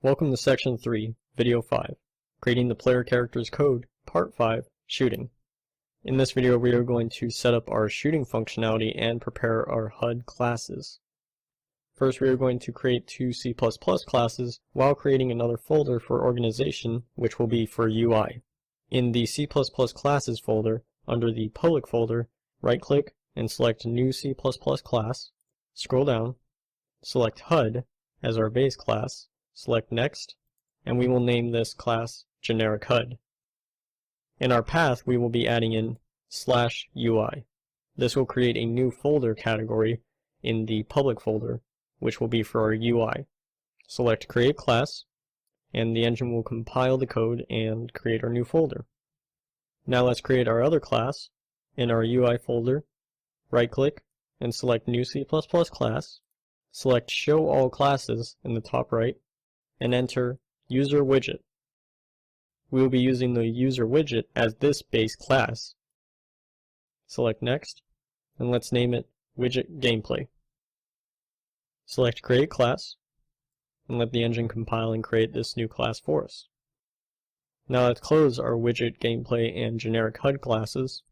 Welcome to Section 3, Video 5, Creating the Player Character's Code, Part 5, Shooting. In this video we are going to set up our shooting functionality and prepare our HUD classes. First we are going to create two C++ classes while creating another folder for organization, which will be for UI. In the C++ classes folder, under the public folder, right-click and select New C++ Class, scroll down, select HUD as our base class, select Next, and we will name this class Generic HUD. In our path, we will be adding in /UI. This will create a new folder category in the public folder, which will be for our UI. Select Create Class, and the engine will compile the code and create our new folder. Now let's create our other class. In our UI folder, right-click and select New C++ Class, select Show All Classes in the top right, and enter User Widget. We will be using the User Widget as this base class. Select Next, and let's name it Widget Gameplay. Select Create Class, and let the engine compile and create this new class for us. Now let's close our Widget Gameplay and Generic HUD classes,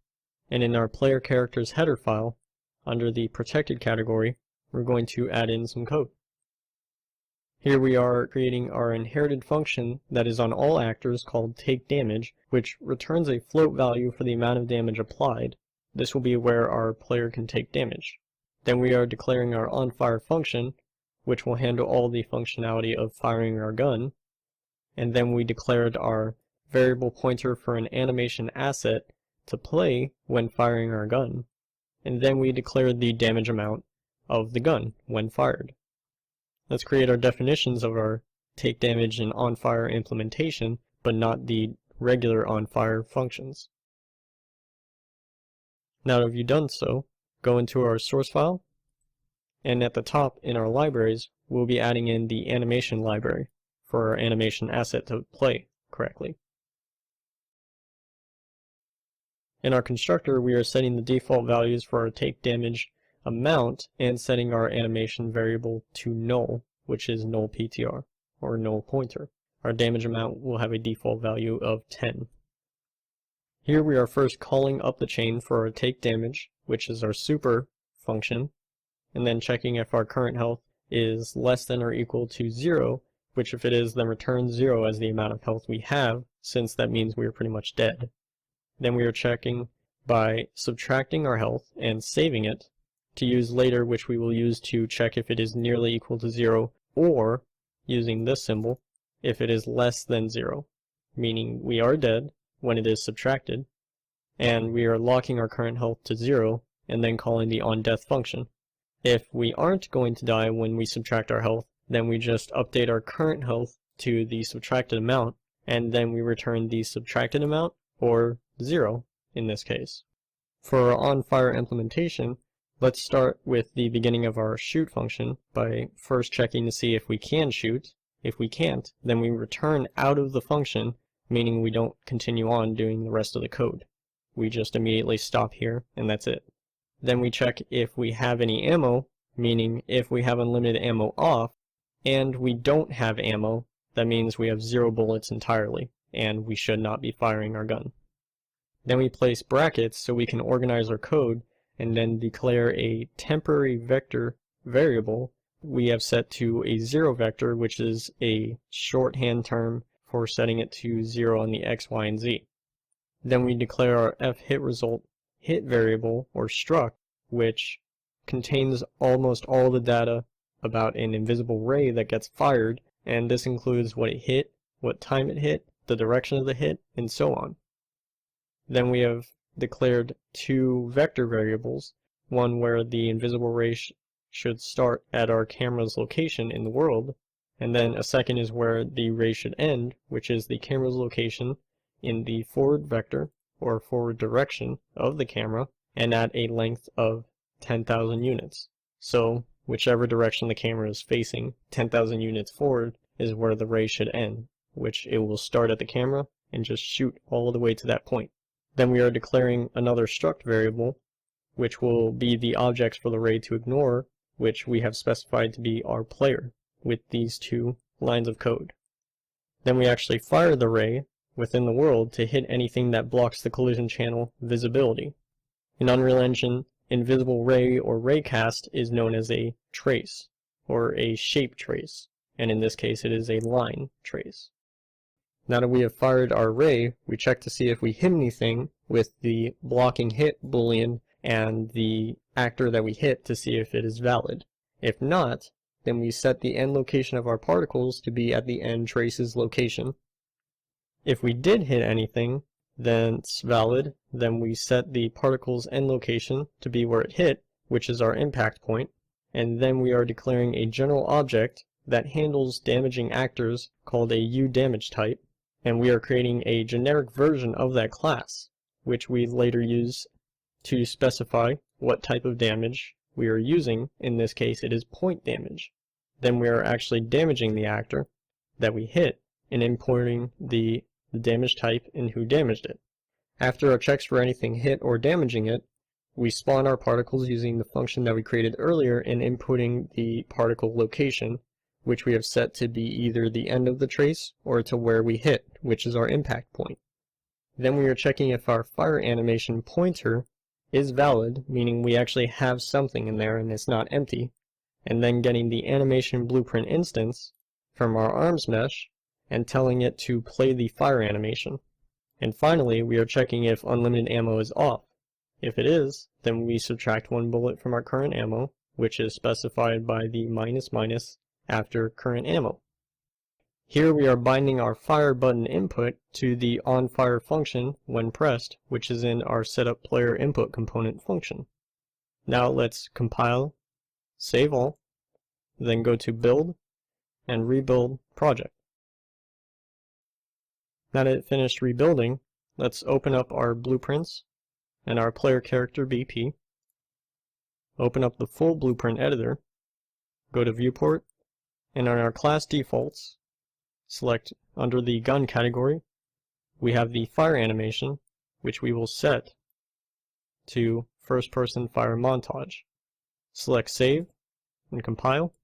and in our player character's header file, under the Protected category, we're going to add in some code. Here we are creating our inherited function that is on all actors called takeDamage, which returns a float value for the amount of damage applied. This will be where our player can take damage. Then we are declaring our onFire function, which will handle all the functionality of firing our gun. And then we declared our variable pointer for an animation asset to play when firing our gun. And then we declared the damage amount of the gun when fired. Let's create our definitions of our takeDamage and onFire implementation, but not the regular onFire functions. Now that you've done so, go into our source file, and at the top in our libraries, we'll be adding in the animation library for our animation asset to play correctly. In our constructor, we are setting the default values for our takeDamage amount and setting our animation variable to null, which is null PTR, or null pointer. Our damage amount will have a default value of 10. Here we are first calling up the chain for our takeDamage, which is our super function, and then checking if our current health is less than or equal to 0, which if it is, then return 0 as the amount of health we have, since that means we are pretty much dead. Then we are checking by subtracting our health and saving it, to use later, which we will use to check if it is nearly equal to 0, or using this symbol if it is less than 0, meaning we are dead when it is subtracted, and we are locking our current health to 0 and then calling the onDeath function. If we aren't going to die when we subtract our health, then we just update our current health to the subtracted amount, and then we return the subtracted amount, or 0 in this case. For our onFire implementation, let's start with the beginning of our shoot function by first checking to see if we can shoot. If we can't, then we return out of the function, meaning we don't continue on doing the rest of the code. We just immediately stop here, and that's it. Then we check if we have any ammo, meaning if we have unlimited ammo off, and we don't have ammo, that means we have 0 bullets entirely, and we should not be firing our gun. Then we place brackets so we can organize our code, and then declare a temporary vector variable we have set to a 0 vector, which is a shorthand term for setting it to 0 on the X, Y, and Z. Then we declare our fHitResult hit variable, or struct, which contains almost all the data about an invisible ray that gets fired, and this includes what it hit, what time it hit, the direction of the hit, and so on. Then we have declared two vector variables, one where the invisible ray should start at our camera's location in the world, and then a second is where the ray should end, which is the camera's location in the forward vector, or forward direction of the camera, and at a length of 10,000 units. So, whichever direction the camera is facing, 10,000 units forward is where the ray should end, which it will start at the camera and just shoot all the way to that point. Then we are declaring another struct variable, which will be the objects for the ray to ignore, which we have specified to be our player, with these two lines of code. Then we actually fire the ray within the world to hit anything that blocks the collision channel visibility. In Unreal Engine, invisible ray or raycast is known as a trace, or a shape trace, and in this case it is a line trace. Now that we have fired our ray, we check to see if we hit anything with the blocking hit boolean and the actor that we hit to see if it is valid. If not, then we set the end location of our particles to be at the end trace's location. If we did hit anything, then it's valid. Then we set the particle's end location to be where it hit, which is our impact point, and then we are declaring a general object that handles damaging actors called a uDamage type, and we are creating a generic version of that class, which we later use to specify what type of damage we are using. In this case, it is point damage. Then we are actually damaging the actor that we hit and importing the damage type and who damaged it. After our checks for anything hit or damaging it, we spawn our particles using the function that we created earlier and inputting the particle location, which we have set to be either the end of the trace or to where we hit, which is our impact point. Then we are checking if our fire animation pointer is valid, meaning we actually have something in there and it's not empty, and then getting the animation blueprint instance from our arms mesh and telling it to play the fire animation. And finally, we are checking if unlimited ammo is off. If it is, then we subtract one bullet from our current ammo, which is specified by the -- after current ammo. Here we are binding our fire button input to the onFire function when pressed, which is in our setup player input component function. Now let's compile, save all, then go to build and rebuild project. Now that it finished rebuilding, let's open up our blueprints and our player character BP. Open up the full blueprint editor, go to viewport, and on our class defaults, select under the gun category, we have the fire animation, which we will set to first person fire montage. Select save and compile,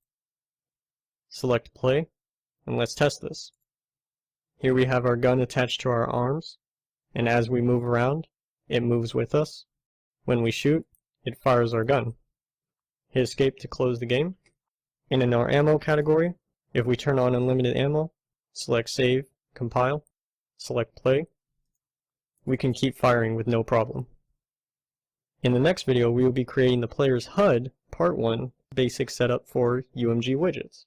select play, and let's test this. Here we have our gun attached to our arms, and as we move around, it moves with us. When we shoot, it fires our gun. Hit escape to close the game. And in our ammo category, if we turn on unlimited ammo, select save, compile, select play, we can keep firing with no problem. In the next video, we will be creating the player's HUD, Part 1, basic setup for UMG widgets.